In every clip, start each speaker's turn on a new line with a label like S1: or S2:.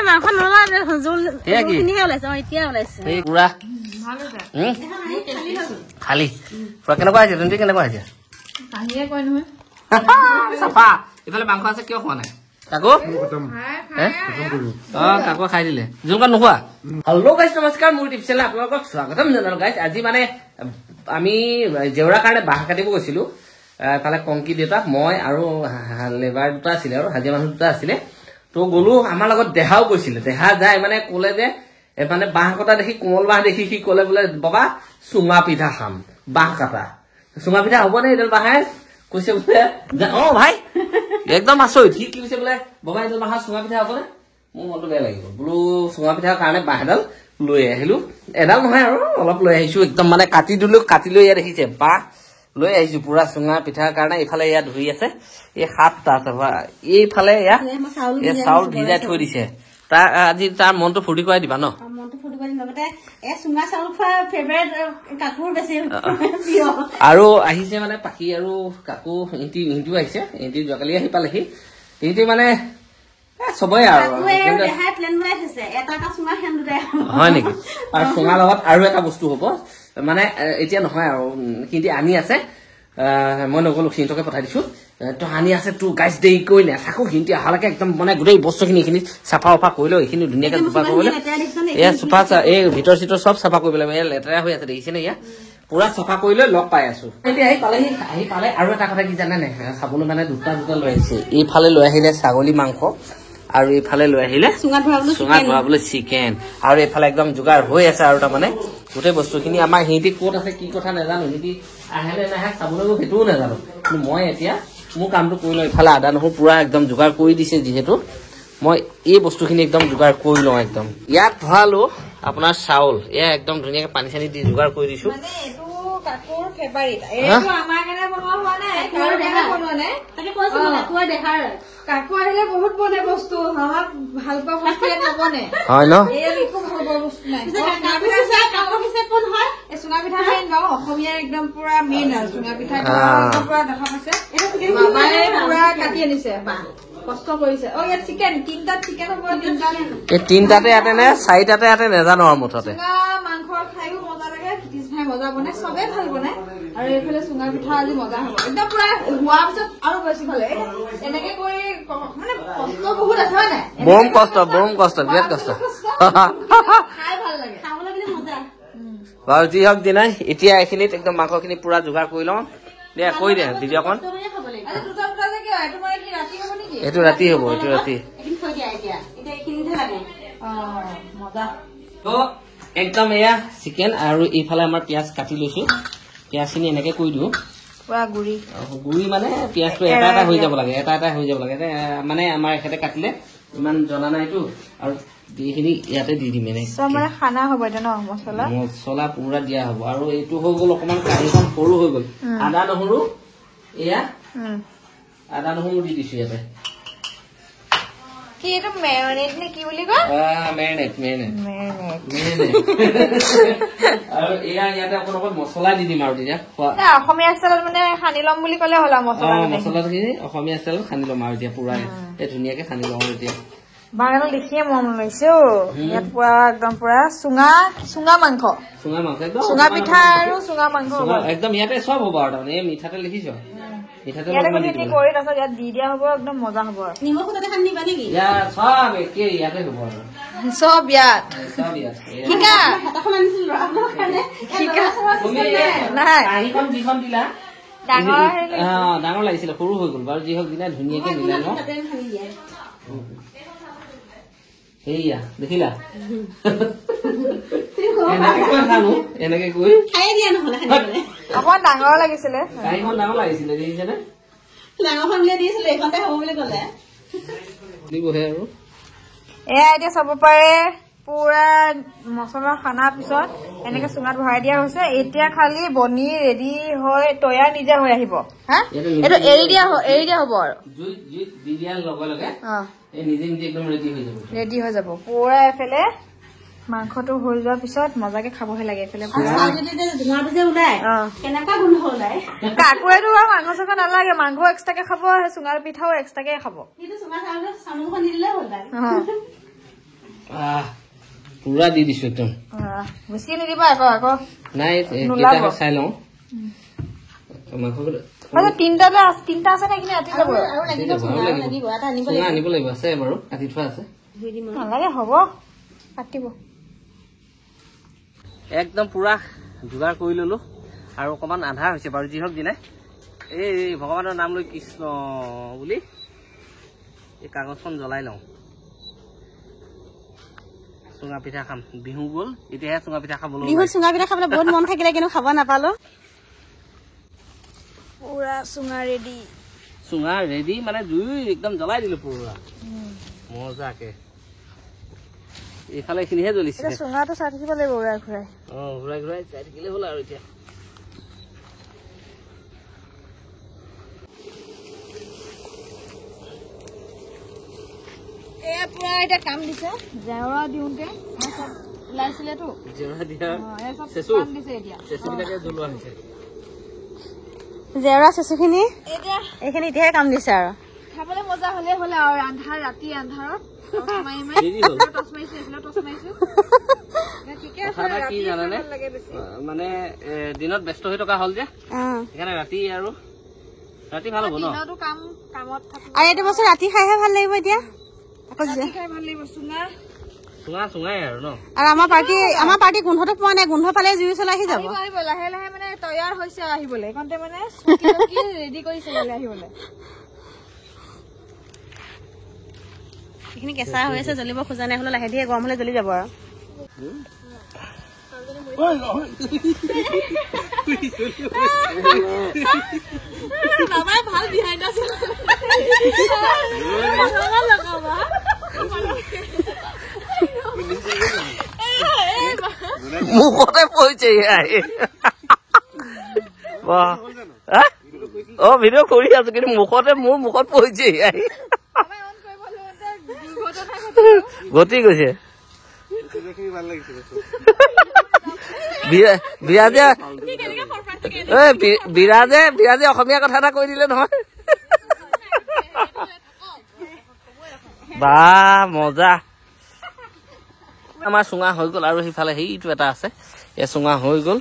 S1: মাখন এতিয়া খালি কেনেকুৱা হৈছে তুমি কেনেকুৱা হৈছে চাফা এইফালে মাংস আছে কিয় খোৱা নাই কাকো কাকো খাই দিলে জোনকা নোখোৱা হেল্ল' গাইজ নমস্কাৰ মোৰ ইউটিউব চেনেল আপোনালোকক স্বাগতম জনালো গাইজ আজি মানে আমি জেউৰাৰ কাৰণে বাঁহ কাটিব গৈছিলো এফালে কংকি দেউতাক মই আৰু লেবাৰ দুটা আছিলে আৰু হাজিৰা মানুহ দুটা আছিলে তো গলো আমাৰ লগত দেহাও গৈছিলে দেহা যায় মানে ক'লে যে মানে বাঁহ কটা দেখি কোমল বাঁহ দেখি সি ক'লে বোলে বাবা চুঙা পিঠা খাম বাঁহ কাটা চুঙা পিঠা হ'ব নে এইডাল বাঁহে কৈছে বোলে অ ভাই একদম আচৰিত সি কি কৈছে বোলে বাবা এইডাল বাঁহৰ চুঙা পিঠা হ'ব নে মোৰ মনটো বেয়া লাগিব বোলো চুঙা পিঠাৰ কাৰণে বাঁহ এডাল লৈ আহিলো এডাল নহয় আৰু অলপ লৈ আহিছো একদম মানে কাটি দিলো কাটি লৈ ইয়াত দেখিছে বাঁহ লৈ আহিছো পুৰা চুঙা পিঠাৰ কাৰণে এইফালে ইয়াত ধুই আছে এই 7টা এইফালে ইয়াত এই চাউল ভিজাই থৈ দিছে তাৰ আজি তাৰ মনটো ফূৰ্তি কৰাই দিবা ন আৰু আহিছে মানে পাখি আৰু কাকু ইহঁতিও আহিছে ইহঁতি যোৱাকালি আহি পালেহি ইহঁতি মানে চবই আৰু হয় নেকি আৰু চুঙাৰ লগত আৰু এটা বস্তু হ'ব মানে এতিয়া নহয় আৰু সিহঁতি আনি আছে মই নগলো সিহঁতকে পঠাই দিছো তো আনি আছে তো গাইজ দেৰি কৰি নাথাকো সিহঁতি অহালৈকে একদম মানে গোটেই বস্তুখিনি এইখিনি চাফা উফা কৰি লওঁ এইখিনি ধুনীয়াকে চাফা কৰিবলৈ এয়া চোফা এই ভিতৰ চিতৰ চব চাফা কৰিব লাগিব এয়া লেতেৰা হৈ আছে দেখিছে নে ইয়াত পুৰা চাফা কৰি লৈ লগ পাই আছো এতিয়া আহি পালে আৰু এটা কথা কি জানে নাই খাবলৈ মানে দুটা লৈ আহিছে এইফালে লৈ আহিলে ছাগলী মাংস আৰু এইফালে লৈ আহিলে চুঙাত ভৰাবলৈ চিকেন আৰু এইফালে একদম যোগাৰ হৈ আছে আৰু তাৰমানে গোটেই বস্তুখিনি আমাৰ সিহঁতি ক'ত আছে কি কথা নাজানো সিহঁতি আহে নে নাহে চাবলৈ সেইটোও নাজানো কিন্তু মই এতিয়া মোৰ কামটো কৰি লওঁ ইফালে আদা নহৰু পুৰা একদম যোগাৰ কৰি দিছে যিহেতু মই এই বস্তুখিনি একদম যোগাৰ কৰি লওঁ একদম ইয়াত ভৰালো আপোনাৰ চাউল এয়া একদম ধুনীয়াকে পানী চানী দি যোগাৰ কৰি দিছো
S2: কাকুৰ ফেভাৰিট এইটো আমাৰ কাৰণে বনোৱা হোৱা নাই কাকুৰ দেহা বনোৱা নাই তাকে কৈছো কাকুৰ দেহাৰ কাকু আহিলে বহুত বনে বস্তু আমাক ভাল পোৱা বস্তু নবনে
S1: হয় ন
S2: এই একো ভাল পোৱা বস্তু নাই কাকুৰ পিছে কোন হয় এই চুঙা পিঠা মেইন বাৰু অসমীয়াৰ একদম পুৰা মেইন আৰু চুঙা পিঠা পুৰা দেখা পাইছে বাবাই পুৰা কাটি আনিছে কষ্ট কৰিছে অ ইয়াত চিকেন তিনটা চিকেন হ'ব
S1: এই তিনটাতে ইয়াতে নে চাৰিটাতে ইয়াতে নেজানো আৰু মুঠতে
S2: মাংস খাইও মজা লাগে খিচিৰি ভাই মজা বনাই চবে ভাল বনাই আৰু এইফালে চুঙা পিঠা আজি মজা হ'ব একদম পুৰা হোৱাৰ পিছত আৰু বেছি ভালে এনেকে কৰি মানে কষ্ট বহুত আছে হয় নাই
S1: বম কষ্ট বিৰাট কষ্ট
S2: খাই ভাল লাগে খাবলৈ কিন্তু মজা
S1: বাৰু যি হওক দিনাই এতিয়া এইখিনিত একদম মাংসখিনি পুৰা যোগাৰ কৰি লওঁ দে কৈ দে দিদি অকণ এইটো ৰাতি হ'ব এইটো ৰাতি একদম এয়া চিকেন আৰু এইফালে আমাৰ পিয়াজ কাটি লৈছো পিয়াজখিনি এনেকে কৰি দিওঁ
S2: পুৰা গুৰি
S1: মানে পিয়াজটো এটা হৈ যাব লাগে এটা হৈ যাব লাগে মানে আমাৰ এখেতে কাটিলে ইমান জনা নাইতো আৰু এইখিনি ইয়াতে দি দিম এনে
S2: খানা হ'ব এতিয়া ন
S1: মছলা পুৰা দিয়া হ'ব আৰু এইটো হৈ গ'ল অকমান কাঢ়িখন সৰু হৈ গ'ল আদা নহৰু এয়া আদা নহৰু দি দিছো ইয়াতে
S2: কি এইটো মেৰিনেট নে কি বুলি কয়
S1: মেৰিনেট আৰু এয়া ইয়াতে অকণ মছলা দি দিম আৰু তেতিয়া
S2: অসমীয়া ষ্টাইলত মানে সানি ল'ম বুলি ক'লে হ'ল
S1: মছলাখিনি অসমীয়া ষ্টাইলত সানি ল'ম আৰু এতিয়া পুৰা ধুনীয়াকে সানি ল'ম আৰু এতিয়া
S2: বাগানত দেখিয়ে মন লৈছে ইয়াত পুৰা একদম পুৰা চুঙা মাংস
S1: একদম
S2: চুঙা পিঠা আৰু চুঙা মাংস
S1: একদম ইয়াতে চব হ'ব আৰু তাৰমানে এই মিঠাতেল দেখিছ
S2: কৰি তাৰপিছত ইয়াত দি দিয়া হ'ব একদম মজা হ'ব আৰু
S1: নিমখো তাতে সানি দিবা নেকি চব একে ইয়াতে হ'ব আৰু
S2: চব ইয়াত
S1: যিখন দিলা ডাঙৰ লাগিছিলে সৰু হৈ গ'ল বাৰু যি হওক দিনা ধুনীয়াকে মিলাই লওঁ সেয়া দেখিলা এনেকে কৈ
S2: অকমান ডাঙৰ লাগিছিলে
S1: কাঁহীখন ডাঙৰ লাগিছিলে দেখিছেনে
S2: ডাঙৰখন দিছিলে এইখনতে হ'ব বুলি ক'লে
S1: দিবহে আৰু
S2: এয়া এতিয়া চাব পাৰে পুৰা মছলা সানাৰ পিছত এনেকে চুঙাত ভৰাই দিয়া হৈছে এতিয়া খালি বনি ৰেডি হৈ তৈয়াৰ নিজে হৈ আহিব এইটো এৰি দিয়া হ'ব আৰু
S1: দি দিয়াৰ লগে লগে নিজে একদম ৰেডি হৈ যাব
S2: পুৰা এফালে মাংসটো হৈ যোৱাৰ পিছত মজাকে খাবহে লাগে এইফালে কাকুৱেতো বাৰু মাংস চাংস নালাগে মাংস এক্সট্ৰাকে খাব চুঙাৰ পিঠাও এক্সট্ৰাকে খাব
S1: পুৰা দি দিছো একদম
S2: বেছি নিদিবা আকৌ আকৌ
S1: নাই চাই লওঁ
S2: তিনটা আছে নে কিনে ৰাতি যাব
S1: আনিব লাগিব আছে বাৰু কাটি থোৱা আছে
S2: নালাগে হ'ব কাটিব
S1: একদম পুৰা যোগাৰ কৰি ললো আৰু অকমান আন্ধাৰ হৈছে বাৰু যি হওক দিনে এই ভগৱানৰ নাম লৈ কৃষ্ণ বুলি এই কাগজখন জ্বলাই লওঁ চুঙা পিঠা খাম বিহু গ'ল এতিয়াহে চুঙা পিঠা খাবলৈ
S2: চুঙা পিঠা খাবলৈ বহুত মন থাকিলে কিন্তু খাব নাপালো পুৰা চুঙা ৰেডি
S1: মানে জুই একদম জ্বলাই দিলো পুৰা মজাকে এইফালে এইখিনিহে জ্বলিছে
S2: চুঙাটো চাই থাকিব লাগিব
S1: ঘূৰাই ঘূৰাই চাই থাকিলে হ'ল আৰু এতিয়া
S2: পুৰা এতিয়া কাম দিছে জেওৰা দিওঁতে ওলাইছিলেতো জেওৰা চেচুখিনি এইখিনি এতিয়াহে কাম দিছে আৰু খাবলৈ মজা হলে হলে আৰু আন্ধাৰ ৰাতি আন্ধাৰত
S1: মানে দিনত ব্যস্ত হৈ থকা হল যে সেইকাৰণে ৰাতি আৰু ৰাতি ভাল হ'ব ন
S2: আৰু এইটো বছৰ ৰাতি খাইহে ভাল লাগিব এতিয়া
S1: চুঙাই আৰু ন
S2: আৰু আমাৰ পাৰ্টি গোন্ধটো পোৱা নাই গোন্ধ পালে জুই চলাই আহি যাব লাহে লাহে মানে তৈয়াৰ হৈছে আহিবলৈ এইখনতে মানে ৰেডি কৰিছে আহিবলৈ এইখিনি কেঁচা হৈ আছে জ্বলিব খোজা নাই হলে লাহে ধীৰে গৰম হলে জ্বলি যাব আৰু
S1: মুখতে পৰিছে ভিডিঅ' কৰি আছো কিন্তু মুখতে মোৰ মুখত পৰিছে গতি গৈছে বিৰাজে অসমীয়া কথা এটা কৈ দিলে নহয় বা মজা আমাৰ চুঙা হৈ গ'ল আৰু সিফালে সেইটো এটা আছে এই চুঙা হৈ গ'ল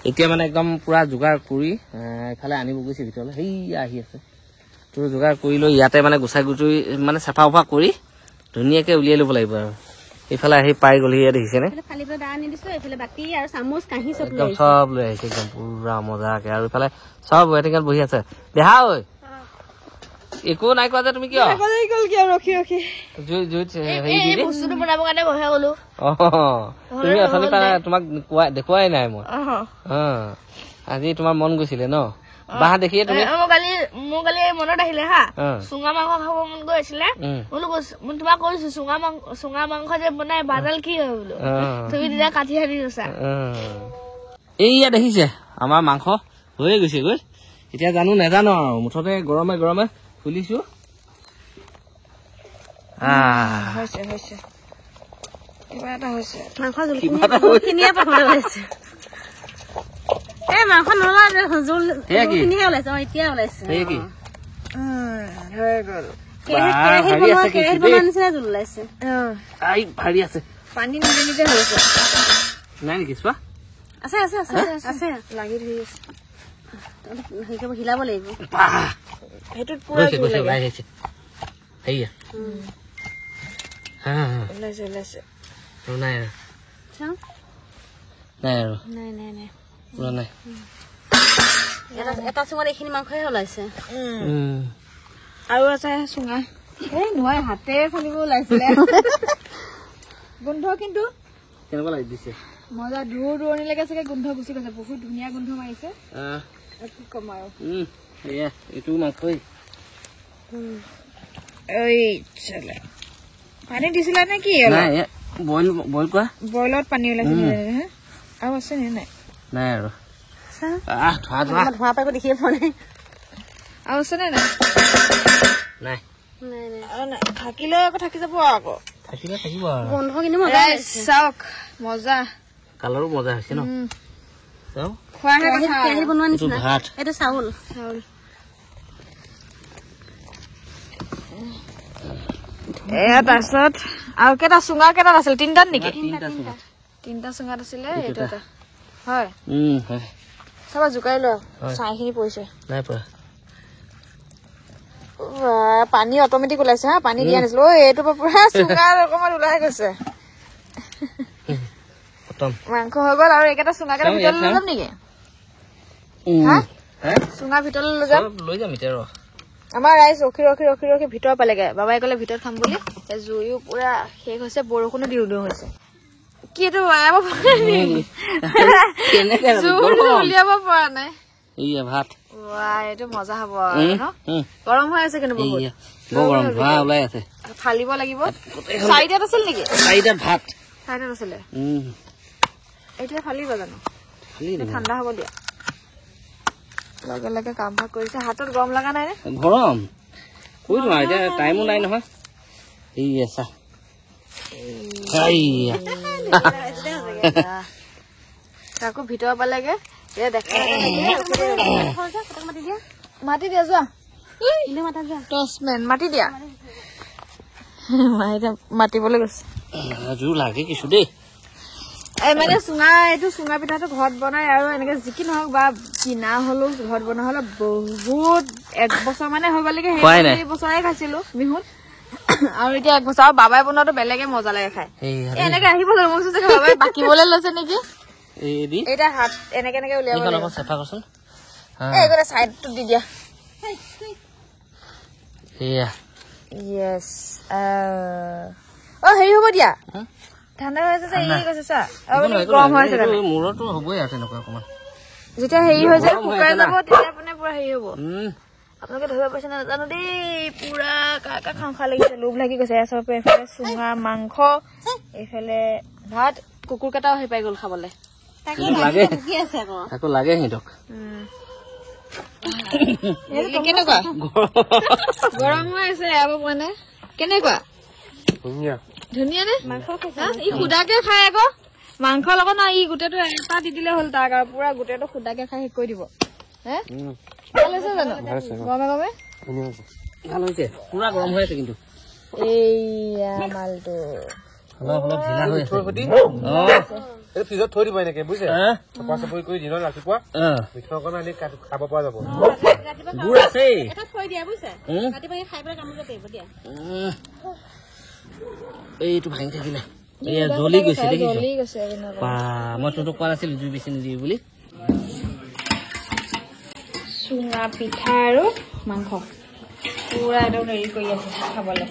S1: এতিয়া মানে একদম পুৰা যোগাৰ কৰি ইফালে আনিব গৈছে ভিতৰলৈ সেয়া আহি আছে তোৰ যোগাৰ কৰি লৈ ইয়াতে মানে গুচাই গুচৰি মানে চাফা উফা কৰি ধুনীয়াকে উলিয়াই ল'ব লাগিব আৰু এইফালে আহি পাই গ'লি ইয়াত দেখিছেনে একদম চব লৈ আহিছে একদম পুৰা মজাকে আৰু ইফালে চব ৱেটিঙত বহি আছে দেহা ঐ একো নাই কোৱা যে তুমি কিয় তুমি অথনি তোমাক দেখুৱাই নাই মই আজি তোমাৰ মন গৈছিলে ন বাহ দেখিয়ে তুমি
S3: মোৰ কালি মনত আহিলে হা চুঙা মাংস খাব মন গৈ আছিলে বোলো তোমাক কৈছো চুঙা মাংস যে বনাই বাদাল কি হয় বোলো তুমি তেতিয়া কাটি সাৰি গৈছা
S1: এইয়া দেখিছে আমাৰ মাংস হৈয়ে গৈছে গৈ এতিয়া জানো নাজানো আৰু মুঠতে গৰমে গৰমে খুলিছো
S2: মাংস নলাইছে এতিয়া ওলাইছে
S1: ভাৰী আছে
S2: পানী নিজে নিজে হৈছে
S1: নাই নেকি চোৱা
S2: আছে আছে আছে আছে লাগি ধৰি আছে হিলাব লাগিব সেইটোত পুৰা
S1: ওলাইছে সেয়া
S2: ওলাইছে ওলাইছে
S1: নাই আৰু নাই আৰু
S2: নাই নাই নাই
S1: পুৰা নাই
S2: এটা চুঙাত এইখিনি মাংসহে ওলাইছে আৰু আছে চুঙা এই নহয় হাতে ফালিব ওলাইছিলে গোন্ধ কিন্তু
S1: কেনেকুৱা লাগি দিছে
S2: মজা দূৰ দূৰণিলৈকে চাগে গোন্ধ গুচি গৈছে বহুত ধুনীয়া গোন্ধ মাৰিছে কি কম আৰু
S1: এইটো মাংসই
S2: পানী দিছিলা নে কি
S1: বইল কৰা
S2: বইলত পানী ওলাইছিল আৰু আছে নে নাই
S1: নাই আৰু
S2: ধোঁৱা পাইকো দেখিয়ে পোৱা নাই আৰু আছে নে নাই
S1: নাই
S2: থাকিলে আকৌ থাকি যাব আকৌ
S1: থাকিলে থাকিব আৰু
S2: বন্ধ কিন্তু মজা চাওক মজা
S1: কালাৰো মজা হৈছে ন চাও
S2: খোৱাহে কথা কেহি বনোৱা নিচিনা
S1: ভাত
S2: এটা চাউল তাৰপিছত আৰু কেইটা চুঙা কেইটাত আছিল তিনিটাত নেকি তিনিটা চুঙাত আছিলে এইটো এটা হয়
S1: হয়
S2: চাবা জোকাই লোৱা চাইখিনি পৰিছে
S1: নাই পৰা
S2: পানী অটমেটিক ওলাইছে হা পানী দিয়া নাছিলো এইটো পুৰা চুঙা অকমান ওলাই গৈছে মাংস হৈ গ'ল আৰু এইকেইটা চুঙা কেইটা ভিতৰলৈ লৈ যাম নেকি চুঙা ভিতৰলৈ লৈ যাম
S1: এতিয়া
S2: আমাৰ ৰাইজ ৰখি ৰখি ৰখি ৰখি ভিতৰ পালেগে বাবাই ক'লে ভিতৰত খাম বুলি জুইও পুৰা শেষ হৈছে বৰষুণো দিওঁ দিওঁ হৈছে কি এইটো উলিয়াব পৰা নাই
S1: ভাত
S2: এইটো মজা হব গৰম হৈ আছে কিন্তু ফালিব লাগিব চাৰিটাত আছিল নেকি
S1: চাৰিটাত ভাত
S2: চাৰিটাত আছিলে এতিয়া ফালিব জানো ঠাণ্ডা হব দিয়া লগে লগে কাম ভাগ কৰিছে হাতত গৰম লগা নাই নে
S1: গৰম কৈ দিওঁ এতিয়া টাইমো নাই নহয়
S2: তাকো ভিতৰ পালেগে মাতি দিয়া যোৱা মাতি দিয়া মাতিবলৈ গৈছে
S1: জোৰ লাগে কিছু দেই
S2: মানে চুঙা এইটো চুঙা পিঠাটো ঘৰত বনাই আৰু এনেকে যি নহওক বা কিনা হলেও ঘৰত বনোৱা হলে বহুত 1 বছৰ মানে হৈ গ'লেগে সেই বছৰে খাইছিলো বিহুত আৰু এতিয়া 1 বছৰ বাবাই বনোৱাটো বেলেগে মজা লাগে খাই এনেকে আহিব বাবাই বাকিবলৈ লৈছে নেকি এটা হাত এনেকে এনেকে উলিয়াব লাগিব
S1: চেফা কৰচোন
S2: এইগোটা সাইডটো দি দিয়া ইয়েস হেৰি হ'ব দিয়া ঠাণ্ডা হৈ আছে এই কৈছে চা গৰম হৈ আছে
S1: মূৰটো হ'বই আৰু তেনেকুৱা অকমান
S2: যেতিয়া হেৰি হৈ যায় শুকাই যাব তেতিয়া আপুনি পুৰা হেৰি হ'ব আপোনালোকে ধৰিব পাৰিছে না জানো দেই পুৰা কাকা খাওঁ খা লাগিছে লোভ লাগি গৈছে এচৰপে এইফালে চুঙা মাংস এইফালে ভাত কুকুৰ কেইটাও আহি পাই গ'ল খাবলৈ
S1: আকৌ লাগে সিহঁতক
S2: কেনেকুৱা গৰম হৈ আছে আব মানে কেনেকুৱা ধুনীয়া নে ই সুদাকে খাই আকৌ মাংস লগত না ই গোটেইটো এটা দি দিলে হ'ল তাক আৰু পুৰা গোটেইটো সুদাকে খাই শেষ কৰি দিব হে ভাল হৈছে জানো গমে গমে
S1: ভাল হৈছে পুৰা গৰম হৈ আছে কিন্তু
S2: এইয়া মালটো
S1: অলপ অলপ ঢিলা হৈ আছে
S4: এই ফ্ৰিজত থৈ দিব এনেকে বুজিছে চপা চপৰি কৰি দিনত ৰাতিপুৱা মিঠৰকণ আনি খাব পৰা যাব
S1: গুড় আছে
S2: এটা থৈ দিয়া বুজিছে ৰাতিপুৱা খাই পেলাই কামলৈ পাৰিব দিয়া
S1: এইটো ভাঙি থাকিলে এয়া জ্বলি গৈছে দেখিছো মই তোক কোৱা নাছিলো জুই বেছি নিদিবি বুলি
S2: চুঙা পিঠা আৰু মাংস পুৰা একদম হেৰি কৰি আছে খাবলৈ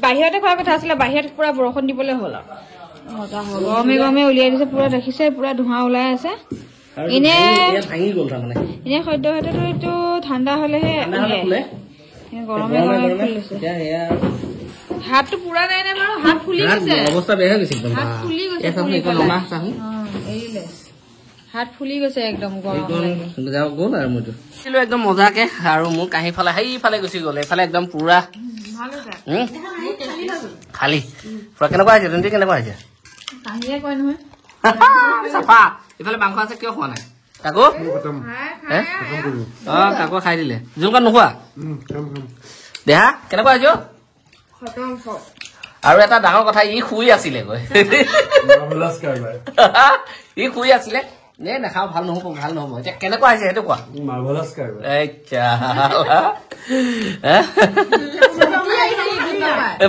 S2: বাহিৰতে খোৱাৰ কথা আছিলে বাহিৰত পুৰা বৰষুণ দিবলৈ হ'ল আৰু মজা হ'ল গৰমে গৰমে উলিয়াই দিছে পুৰা দেখিছে পুৰা ধোঁৱা ওলাই আছে এনে সদ্য সৈতেতো এইটো ঠাণ্ডা হলেহে গৰমে গৰমে খুলিছে হাতটো পুৰা নাই নে বাৰু হাত ফুলি গৈছে
S1: অৱস্থা বেয়া হৈ গৈছে
S2: হাত ফুলি গৈছে হাত ফুলি গৈছে একদম গৰম
S1: গ'ল আৰু মইতো একদম মজাকে আৰু মোৰ কাঁহী ফালে সেইফালে গুচি গ'ল এইফালে একদম পুৰা খালি পুৰা কেনেকুৱা হৈছে তেন্তে কেনেকুৱা হৈছে চাফা এইফালে মাংস আছে কিয় খোৱা নাই কাকো কাকো খাই দিলে জোলকণ নোখোৱা দেহা কেনেকুৱা হৈছে আৰু এটা ডাঙৰ কথা ই শুই আছিলে গৈ ই শুই আছিলে নে নাখাও ভাল নহব এতিয়া কেনেকুৱা হৈছে সেইটো কোৱা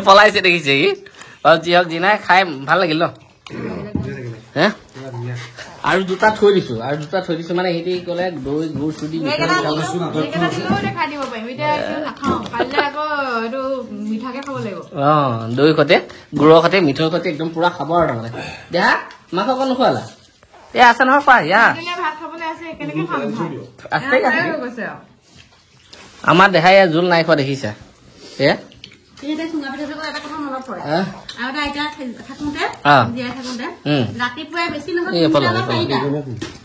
S1: পলাইছে দেখিছে ই যি হওক যি নাই খাই ভাল লাগিল ন আৰু দুটা থৈ দিছো মানে সিহঁতি কলে দৈ গুড় চুৰি দৈ সতে গুড়ৰ সতে মিঠৈৰ সতে একদম পুৰা খাব আৰু তাৰমানে দেহা মাংস অকণ নোখোৱালা এ আছে নহয় কোৱা ইয়া আমাৰ দেহাই জোল নাই খোৱা দেখিছা
S2: এতিয়া চুঙা পিঠাটো এটা কথা মনত পৰে আৰু এটা আইতা থাকোঁতে জীয়াই থাকোঁতে ৰাতিপুৱাই বেছি নহয়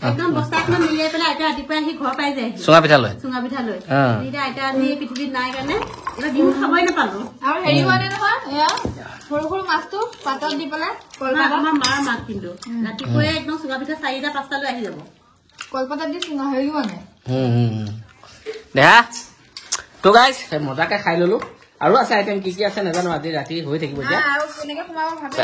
S2: একদম বস্তা এখন মিলাই পেলাই আইতা ৰাতিপুৱাই আহি ঘৰ পাই যায়
S1: চুঙা পিঠা লৈ
S2: এতিয়া আইতা আজি পৃথিৱীত নাই কাৰণে এইবাৰ বিহু খাবই নাপালো
S3: আৰু হেৰি মানে নহয় এয়া সৰু সৰু মাছটো পাতত দি পেলাই
S2: আমাৰ মাৰ মাক কিন্তু ৰাতিপুৱাই একদম চুঙা পিঠা 4টা-5টালৈ আহি যাব
S3: কলপাতাত দি চুঙা হেৰি মানে
S1: দেহা তো গাইজ মজাকে খাই ললো আৰু আছে আইটেম কি আছে নাজানো আজি ৰাতি হৈ থাকিব এতিয়া
S3: আৰু কেনেকে সোমাব ভাবে